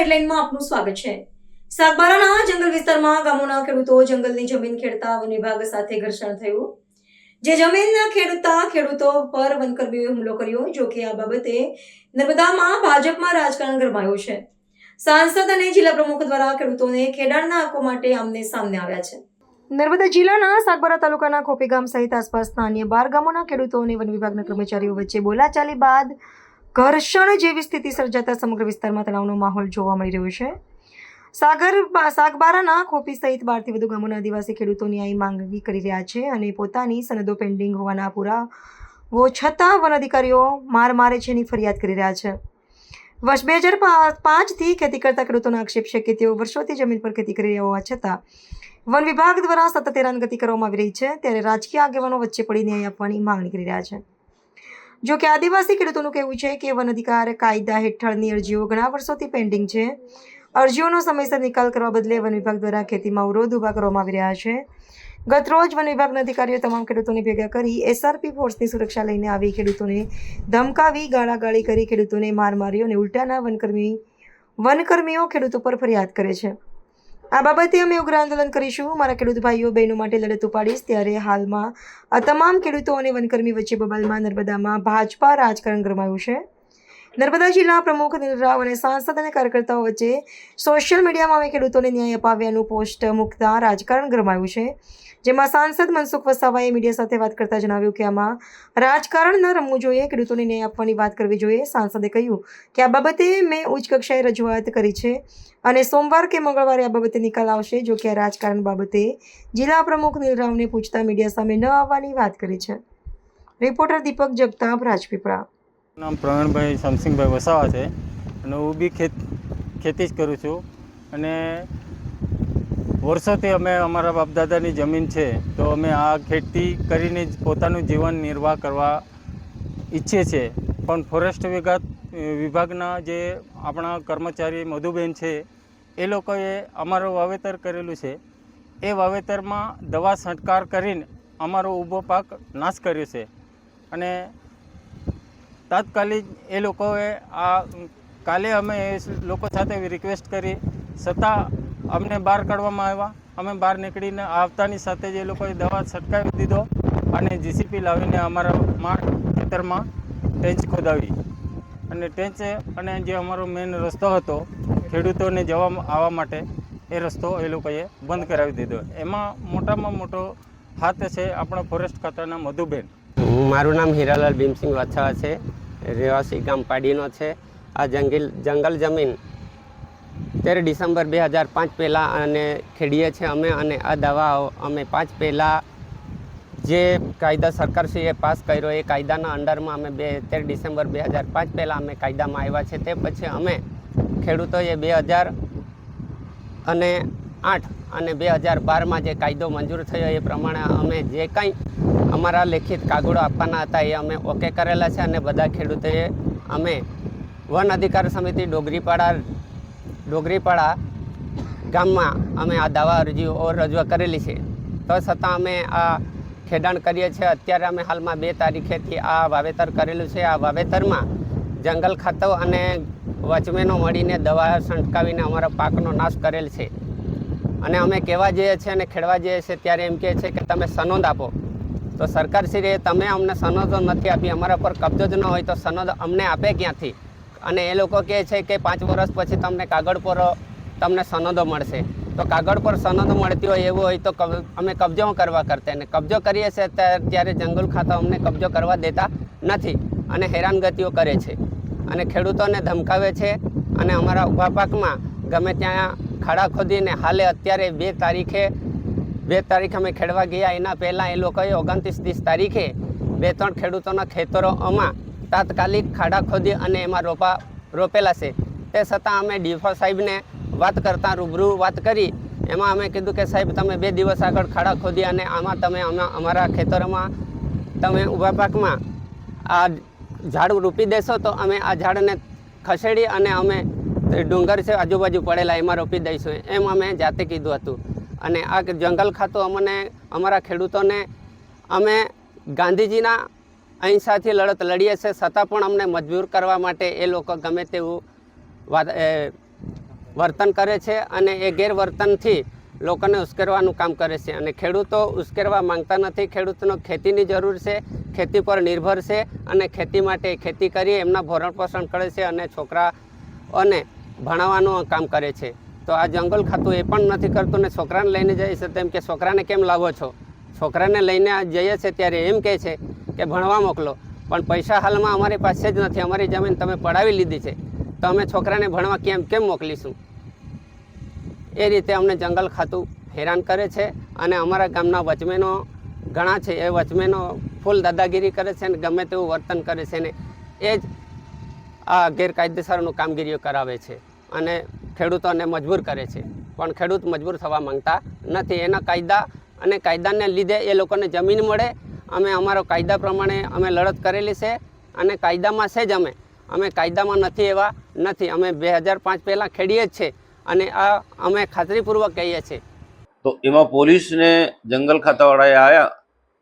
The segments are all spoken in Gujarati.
હેડલાઇનમાં આપનું સ્વાગત છે। સાગબારાના જંગલ વિસ્તારમાં ગામોના ખેડૂતો જંગલની જમીન ખેડતા વન વિભાગ સાથે ઘર્ષણ થયું। જે જમીન ખેડતા ખેડૂતો પર વનકર્મીઓએ હુમલો કર્યો। જો કે આ બાબતે નર્મદામાં ભાજપમાં રાજકારણ ગરમાયું છે। સાંસદ અને જિલ્લા પ્રમુખ દ્વારા ખેડૂતોને ખેડાણના હકો માટે આમને સામને આવ્યા છે। નર્મદા જિલ્લાના સાગબારા તાલુકાના ખોપી ગામ સહિત આસપાસના અન્ય 12 ગામોના ખેડૂતો અને વન વિભાગના કર્મચારીઓ વચ્ચે બોલાચાલી બાદ ઘર્ષણ જેવી સ્થિતિ સર્જાતા સમગ્ર વિસ્તારમાં તણાવનો માહોલ જોવા મળી રહ્યો છે। સાગબારાના ખોપી સહિત 12થી વધુ ગામોના આદિવાસી ખેડૂતો ન્યાય માંગણી કરી રહ્યા છે અને પોતાની સનદો પેન્ડિંગ હોવાના પુરાવો છતાં વન અધિકારીઓ મારે છેની ફરિયાદ કરી રહ્યા છે। વર્ષ 2005થી ખેતી કરતા ખેડૂતોનો આક્ષેપ છે કે તેઓ વર્ષોથી જમીન પર ખેતી કરી રહ્યા હોવા છતાં વન વિભાગ દ્વારા સતત હેરાનગતિ કરવામાં આવી રહી છે। ત્યારે રાજકીય આગેવાનો વચ્ચે પડી ન્યાય આપવાની માંગણી કરી રહ્યા છે। જો કે આદિવાસી ખેડૂતોનું કહેવું છે કે વન અધિકાર કાયદા હેઠળની અરજીઓ ઘણા વર્ષોથી પેન્ડિંગ છે। અરજીઓનો સમયસર નિકાલ કરવા બદલે વન વિભાગ દ્વારા ખેતીમાં અવરોધ ઊભા કરવામાં આવી રહ્યા છે। ગતરોજ વન વિભાગના અધિકારીઓ તમામ ખેડૂતોને ભેગા કરી એસઆરપી ફોર્સની સુરક્ષા લઈને આવી ખેડૂતોને ધમકાવી ગાળાગાળી કરી ખેડૂતોને માર માર્યો અને ઉલટાના વનકર્મીઓ ખેડૂતો પર ફરિયાદ કરે છે। આ બાબતે અમે ઉગ્ર આંદોલન કરીશું, મારા ખેડૂત ભાઈઓ બહેનો માટે લડત ઉપાડીશ। ત્યારે હાલમાં આ તમામ ખેડૂતો અને વનકર્મી વચ્ચે બબાલમાં નર્મદામાં ભાજપા રાજકારણ ગરમાયું છે। નર્મદા જિલ્લા પ્રમુખ નીલ રાવ અને સાંસદ અને કાર્યકર્તાઓ વચ્ચે સોશિયલ મીડિયામાં અમે ખેડૂતોને ન્યાય અપાવ્યાનું પોસ્ટ મૂકતા રાજકારણ ગરમાયું છે। જેમાં સાંસદ મનસુખ વસાવાએ મીડિયા સાથે વાત કરતા જણાવ્યું કે આમાં રાજકારણ ન રમવું જોઈએ, ખેડૂતોને ન્યાય આપવાની વાત કરવી જોઈએ। સાંસદે કહ્યું કે આ બાબતે મેં ઉચ્ચ કક્ષાએ રજૂઆત કરી છે અને સોમવાર કે મંગળવારે આ બાબતે નિકાલ આવશે। જો કે આ રાજકારણ બાબતે જિલ્લા પ્રમુખ નીલ રાવને પૂછતા મીડિયા સામે ન આવવાની વાત કરી છે। રિપોર્ટર દીપક જગતાપ, રાજપીપળા। નામ પ્રવીણભાઈ સમસિંગભાઈ વસાવા છે અને હું બી ખેતી જ કરું છું અને વર્ષોથી અમે અમારા બાપદાદાની જમીન છે તો અમે આ ખેતી કરીને જ પોતાનું જીવન નિર્વાહ કરવા ઈચ્છીએ છીએ। પણ ફોરેસ્ટ વિભાગના જે આપણા કર્મચારી મધુબેન છે એ લોકોએ અમારું વાવેતર કરેલું છે, એ વાવેતરમાં દવા છંટકાર કરીને અમારો ઊભો પાક નાશ કર્યો છે અને તાત્કાલિક એ લોકોએ કાલે અમે એ લોકો સાથે રિક્વેસ્ટ કરી છતાં અમને બહાર કાઢવામાં આવ્યા। અમે બહાર નીકળીને આવતાની સાથે જ એ લોકોએ દવા છંટકાવી દીધો અને જીસીપી લાવીને અમારા ખેતરમાં ટેન્ચ ખોદાવી અને જે અમારો મેઇન રસ્તો હતો ખેડૂતોને આવવા માટે એ રસ્તો એ લોકોએ બંધ કરાવી દીધો। એમાં મોટામાં મોટો હાથ છે આપણા ફોરેસ્ટ ખાતાના મધુબેન। મારું નામ હીરાલાલ ભીમસિંહ વછાવા છે, રહેવાસી ગામ પાડીનો છે। આ જંગલ જમીન 13 ડિસેમ્બર 2005 પહેલાં અને ખેડીએ છીએ અમે અને આ દવાઓ અમે 5 પહેલાં જે કાયદા સરકારશ્રીએ પાસ કર્યો એ કાયદાના અંડરમાં અમે 13 ડિસેમ્બર 2005 પહેલાં અમે કાયદામાં આવ્યા છે। તે પછી અમે ખેડૂતોએ 2008 અને 2012માં જે કાયદો મંજૂર થયો એ પ્રમાણે અમે જે કંઈ અમારા લેખિત કાગળો આપવાના હતા એ અમે ઓકે કરેલા છે અને બધા ખેડૂતોએ અમે વન અધિકાર સમિતિ ડોગરીપાડા ગામમાં અમે આ દવા અરજીઓ રજૂઆત કરેલી છે। તો છતાં અમે આ ખેડાણ કરીએ છીએ। અત્યારે અમે હાલમાં 2 તારીખેથી આ વાવેતર કરેલું છે। આ વાવેતરમાં જંગલ ખાતું અને વોચમેનો મળીને દવા છંટકાવીને અમારા પાકનો નાશ કરેલ છે અને અમે કહેવા જઈએ છીએ અને ખેડવા જઈએ છીએ ત્યારે એમ કહે છે કે તમે સનદ આપો। તો સરકારશ્રીએ તમે અમને સનદો નથી આપી, અમારા પર કબજો જ ન હોય તો સનદ અમને આપે ક્યાંથી? અને એ લોકો કહે છે કે 5 વર્ષ પછી તમને કાગળ પર તમને સનદો મળશે। તો કાગળ પર સનદ મળતી હોય એવું હોય તો અમે કબજો કરવા કરતા અને કબજો કરીએ છીએ ત્યારે જંગલ ખાતા અમને કબજો કરવા દેતા નથી અને હેરાનગતિઓ કરે છે અને ખેડૂતોને ધમકાવે છે અને અમારા ઊભા પાકમાં ગમે ત્યાં ખાડા ખોદીને હાલે અત્યારે 2 તારીખે અમે ખેડવા ગયા એના પહેલાં એ લોકોએ 29-30 તારીખે 2-3 ખેડૂતોના ખેતરોમાં તાત્કાલિક ખાડા ખોદી અને એમાં રોપેલા છે। તે છતાં અમે ડીફો સાહેબને વાત કરતાં રૂબરૂ વાત કરી એમાં અમે કીધું કે સાહેબ તમે 2 દિવસ આગળ ખાડા ખોદી અને આમાં તમે અમારા ખેતરોમાં તમે ઊભા પાકમાં આ ઝાડ રોપી દેશો તો અમે આ ઝાડને ખસેડી અને અમે ડુંગર છે આજુબાજુ પડેલા એમાં રોપી દઈશું એમ અમે જાતે કીધું હતું। અને આ જંગલ ખાતું અમને અમારા ખેડૂતોને અમે ગાંધીજીના અહિંસાથી લડત લડીએ છીએ છતાં પણ અમને મજબૂર કરવા માટે એ લોકો ગમે તેવું વર્તન કરે છે અને એ ગેરવર્તનથી લોકોને ઉશ્કેરવાનું કામ કરે છે. અને ખેડૂતો ઉશ્કેરવા માંગતા નથી. ખેડૂતનો ખેતીની જરૂર છે, ખેતી પર નિર્ભર છે અને ખેતી માટે ખેતી કરી એમના ભરણ પોષણ કરે છે અને છોકરાઓને ભણાવવાનું કામ કરે છે. તો આ જંગલ ખાતું એ પણ નથી કરતું ને છોકરાને લઈને જાય છે તેમ કે છોકરાને કેમ લાવો છો? છોકરાને લઈને જઈએ છે ત્યારે એમ કહે છે કે ભણવા મોકલો, પણ પૈસા હાલમાં અમારી પાસે જ નથી. અમારી જમીન તમે પડાવી લીધી છે તો અમે છોકરાને ભણવા કેમ મોકલીશું? એ રીતે અમને જંગલ ખાતું હેરાન કરે છે. અને અમારા ગામના વચમેનો ઘણા છે, એ વચમેનો ફૂલ દાદાગીરી કરે છે અને ગમે તેવું વર્તન કરે છે ને એ જ આ ગેરકાયદેસરનું કામગીરીઓ કરાવે છે અને ખેડૂતોને મજબૂર કરે છે. પણ ખેડૂત મજબૂર થવા માંગતા નથી. એના કાયદા અને કાયદાને લીધે એ લોકોને જમીન મળે. અમે અમારો કાયદા પ્રમાણે અમે લડત કરેલી છે અને કાયદામાં છે જ અમે કાયદામાં નથી એવા નથી. અમે 2005 પહેલાં ખેડીએ જ છે અને આ અમે ખાતરીપૂર્વક કહીએ છીએ. તો એમાં પોલીસને જંગલ ખાતાવાળાએ આવ્યા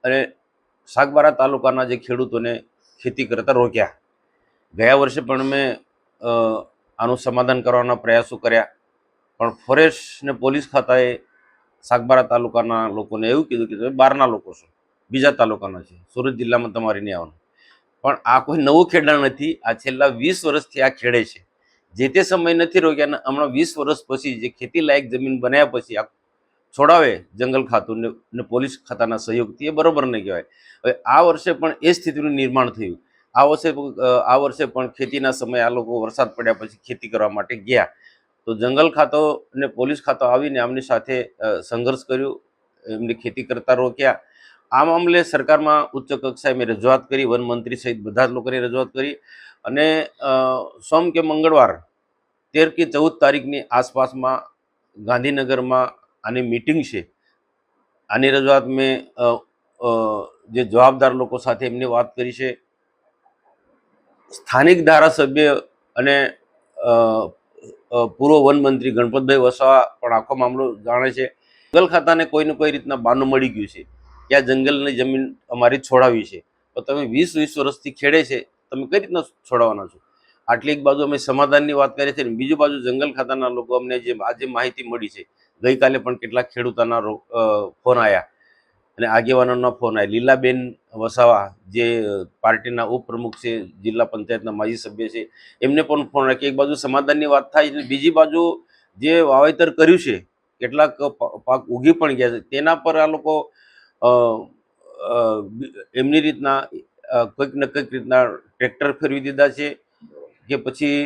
અને સાગબારા તાલુકાના જે ખેડૂતોને ખેતી કરતા રોક્યા. ગયા વર્ષે પણ મેં આનું સમાધાન કરવાના પ્રયાસો કર્યા, પણ ફોરેસ્ટ ને પોલીસ ખાતાએ સાગબારા તાલુકાના લોકોને એવું કીધું કે તમે બહારના લોકો છો, બીજા તાલુકાના છે, સુરત જિલ્લામાં તમારે નહીં આવવાનું. પણ આ કોઈ નવું ખેડાણ નથી. આ છેલ્લા 20 વર્ષથી આ ખેડે છે. જે તે સમય નથી રોક્યા અને હમણાં 20 વર્ષ પછી જે ખેતી લાયક જમીન બનાવ્યા પછી આ છોડાવે જંગલ ખાતું ને પોલીસ ખાતાના સહયોગથી, એ બરોબર નહીં કહેવાય. હવે આ વર્ષે પણ એ સ્થિતિનું નિર્માણ થયું. આ વર્ષે પણ ખેતીના સમયે આ લોકો વરસાદ પડ્યા પછી ખેતી કરવા માટે ગયા, તો જંગલ ખાતો ને પોલીસ ખાતો આવીને આમની સાથે સંઘર્ષ કર્યું, એમની ખેતી કરતા રોક્યા. આ મામલે સરકારમાં ઉચ્ચ કક્ષાએ મેં રજૂઆત કરી, વનમંત્રી સહિત બધા જ લોકોની રજૂઆત કરી અને સોમ કે મંગળવાર 13 કે 14 તારીખની આસપાસમાં ગાંધીનગરમાં આની મિટિંગ છે. આની રજૂઆત મેં જે જવાબદાર લોકો સાથે એમની વાત કરી છે. સ્થાનિક ધારાસભ્ય અને પૂર્વ વનમંત્રી ગણપતભાઈ વસાવા પણ આખો મામલો જાણે છે. જંગલ ખાતાને કોઈને કોઈ રીતના બહાનું મળી ગયું છે કે આ જંગલની જમીન અમારી છોડાવી છે, તો તમે 20 વર્ષથી ખેડે છે, તમે કઈ રીતના છોડાવવાના છો? આટલી એક બાજુ અમે સમાધાનની વાત કરીએ છીએ, બીજી બાજુ જંગલ ખાતાના લોકો અમને જે આજે માહિતી મળી છે, ગઈકાલે પણ કેટલાક ખેડૂતોના ફોન આવ્યા અને આગેવાનોના ફોન આવ્યા. લીલાબેન વસાવા જે પાર્ટીના ઉપપ્રમુખ છે, જિલ્લા પંચાયતના માજી સભ્ય છે, એમને પણ ફોન આવ્યા કે એક બાજુ સમાધાનની વાત થાય અને બીજી બાજુ જે વાવેતર કર્યું છે, કેટલાક પાક ઉગી પણ ગયા છે, તેના પર આ લોકો એમની રીતના કંઈક ને કંઈક રીતના ટ્રેક્ટર ફેરવી દીધા છે કે પછી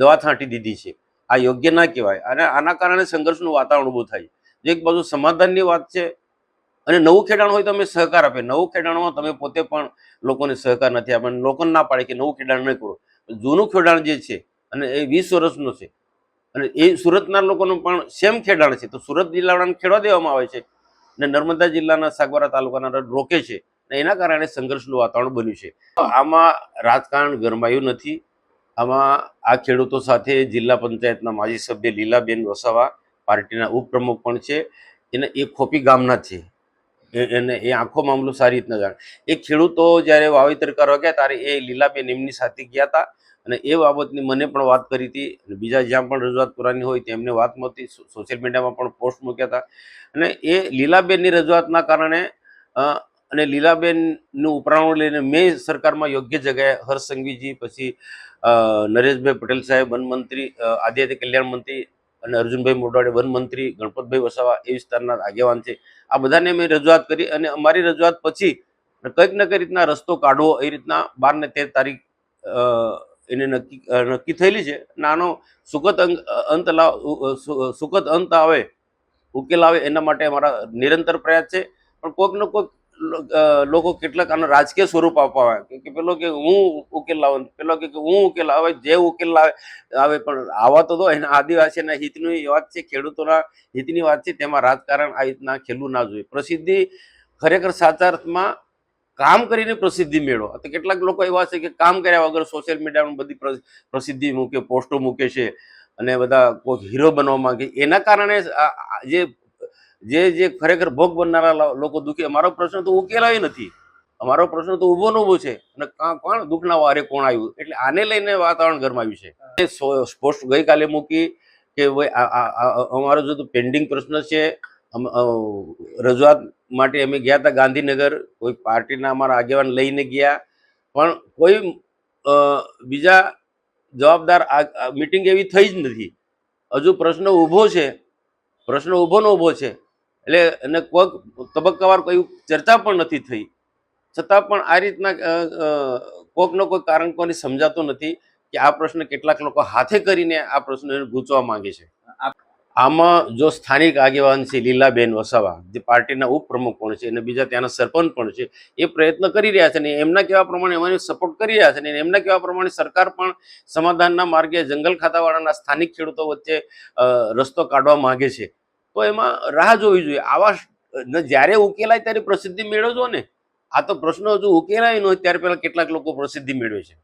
દવા છાંટી દીધી છે. આ યોગ્ય ના કહેવાય અને આના કારણે સંઘર્ષનું વાતાવરણ ઊભું થાય. જે એક બાજુ સમાધાનની વાત છે અને નવું ખેડાણ હોય તો અમે સહકાર આપે. નવું ખેડાણમાં તમે પોતે પણ લોકોને સહકાર નથી આપે, લોકોને ના પાડે કે નવું ખેડાણ નહીં કરો. જૂનું ખેડાણ જે છે અને એ 20 વર્ષનું છે અને એ સુરતના લોકોનું પણ સેમ ખેડાણ છે, તો સુરત જિલ્લાવાળાને ખેડવા દેવામાં આવે છે અને નર્મદા જિલ્લાના સાગબારા તાલુકાના રોકે છે અને એના કારણે સંઘર્ષનું વાતાવરણ બન્યું છે. આમાં રાજકારણ ગરમાયું નથી. આમાં આ ખેડૂતો સાથે જિલ્લા પંચાયતના માજી સભ્ય લીલાબેન વસાવા પાર્ટીના ઉપપ્રમુખ પણ છે, એને એ ખોપી ગામના છે, એને એ આખો મામલો સારી રીતના જાણે. એ ખેડૂતો જ્યારે વાવેતર કરવા ગયા ત્યારે એ લીલાબેન એમની સાથે ગયા હતા અને એ બાબતની મને પણ વાત કરી હતી અને બીજા જ્યાં પણ રજૂઆત કરવાની હોય ત્યાં એમને વાત મળતી, સોશિયલ મીડિયામાં પણ પોસ્ટ મૂક્યા હતા. અને એ લીલાબેનની રજૂઆતના કારણે અને લીલાબેનનું ઉપરાણું લઈને મેં સરકારમાં યોગ્ય જગ્યાએ હર્ષ સંઘવીજી, પછી નરેશભાઈ પટેલ સાહેબ વનમંત્રી, આદિજાતિ કલ્યાણ મંત્રી અને અર્જુનભાઈ મોઢવાડે વનમંત્રી, ગણપતભાઈ વસાવા એ વિસ્તારના આગેવાન છે, આ બધાને મેં રજૂઆત કરી અને અમારી રજૂઆત પછી કંઈક ને કંઈ રીતના રસ્તો કાઢવો એ રીતના 12 ને 13 તારીખ એને નક્કી થયેલી છે. નાનો સુખદ અંત આવે, ઉકેલ આવે એના માટે અમારા નિરંતર પ્રયાસ છે. પણ કોઈક ને કોઈક લોકો કેટલાક આનો રાજકીય સ્વરૂપ આપવા કે પેલો કે હું ઉકેલ લાવું, પેલો કે હું ઉકેલ આવે, જે ઉકેલ આવે પણ આવા તો એના આદિવાસીના હિતની વાત છે, ખેડૂતોના હિતની વાત છે, તેમાં રાજકારણ આ રીતના ખેલવું ના જોઈએ. પ્રસિદ્ધિ ખરેખર સાચા અર્થમાં કામ કરીને પ્રસિદ્ધિ મેળવો. તો કેટલાક લોકો એવા છે કે કામ કર્યા વગર સોશિયલ મીડિયામાં બધી પ્રસિદ્ધિ મૂકે, પોસ્ટો મૂકે છે અને બધા કોઈ હીરો બનવા માંગે, એના કારણે જે ખરેખર ભોગ બનનારા લોકો દુઃખી. અમારો પ્રશ્ન તો ઉકેલાય નથી. અમારો પ્રશ્ન તો ઊભો ને ઊભો છે અને કોણ દુઃખના વારે કોણ આવ્યું, એટલે આને લઈને વાતાવરણ ગરમાયું છે. પોસ્ટ ગઈકાલે મૂકી કે ભાઈ અમારો જો પેન્ડિંગ પ્રશ્ન છે, રજૂઆત માટે અમે ગયા હતા ગાંધીનગર, કોઈ પાર્ટીના અમારા આગેવાન લઈને ગયા, પણ કોઈ બીજા જવાબદાર મીટિંગ એવી થઈ જ નથી. હજુ પ્રશ્ન ઊભો છે, પ્રશ્ન ઊભો ને ઊભો છે, એટલે એને કોઈક તબક્કાવાર કોઈ ચર્ચા પણ નથી થઈ. છતાં પણ આ રીતના કોઈકનો કોઈ કારણ કોઈને સમજાતો નથી કે આ પ્રશ્ન કેટલાક લોકો હાથે કરીને આ પ્રશ્નને ગૂંચવા માંગે છે. આમાં જો સ્થાનિક આગેવાન છે લીલાબેન વસાવા, જે પાર્ટીના ઉપપ્રમુખ પણ છે અને બીજા ત્યાંના સરપંચ પણ છે, એ પ્રયત્ન કરી રહ્યા છે અને એમના કહેવા પ્રમાણે અમારે સપોર્ટ કરી રહ્યા છે અને એમના કહેવા પ્રમાણે સરકાર પણ સમાધાનના માર્ગે જંગલ ખાતાવાળાના સ્થાનિક ખેડૂતો વચ્ચે રસ્તો કાઢવા માંગે છે. તો એમાં રાહ જોવી જોઈએ. આવા જ્યારે ઉકેલાય ત્યારે પ્રસિદ્ધિ મેળવજો ને. આ તો પ્રશ્નો હજુ ઉકેલાય ન હોય ત્યારે પહેલા કેટલાક લોકો પ્રસિદ્ધિ મેળવે છે.